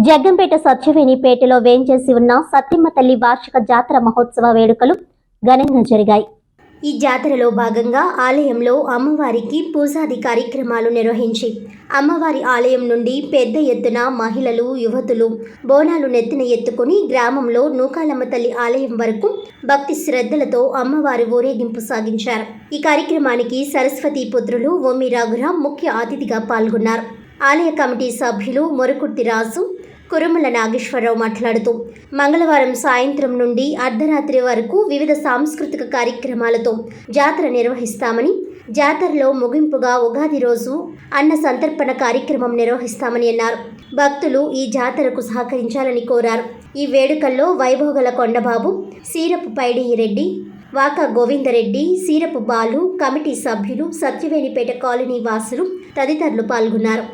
జగ్గంపేట సత్యవేణిపేటలో వేంచేసి ఉన్న సత్యమ్మ తల్లి వార్షిక జాతర మహోత్సవ వేడుకలు ఘనంగా జరిగాయి. ఈ జాతరలో భాగంగా ఆలయంలో అమ్మవారికి పూజాది కార్యక్రమాలు నిర్వహించి అమ్మవారి ఆలయం నుండి పెద్ద ఎత్తున మహిళలు, యువతులు బోనాలు నెత్తిన ఎత్తుకుని గ్రామంలో నూకాలమ్మ తల్లి ఆలయం వరకు భక్తి శ్రద్ధలతో అమ్మవారి ఊరేగింపు సాగించారు. ఈ కార్యక్రమానికి సరస్వతి పుత్రులు ఒమ్మి రఘురాం ముఖ్య అతిథిగా పాల్గొన్నారు. ఆలయ కమిటీ సభ్యులు మొరకుర్తి రాజు, కురుమల నాగేశ్వరరావు మాట్లాడుతూ మంగళవారం సాయంత్రం నుండి అర్ధరాత్రి వరకు వివిధ సాంస్కృతిక కార్యక్రమాలతో జాతర నిర్వహిస్తామని, జాతరలో ముగింపుగా ఉగాది రోజు అన్న సంతర్పణ కార్యక్రమం నిర్వహిస్తామని అన్నారు. భక్తులు ఈ జాతరకు సహకరించాలని కోరారు. ఈ వేడుకల్లో వైభోగల కొండబాబు, సీరపు పైడిరెడ్డి, వాకా గోవిందరెడ్డి, సీరపు బాలు, కమిటీ సభ్యులు, సత్యవేణిపేట కాలనీ వాసులు తదితరులు పాల్గొన్నారు.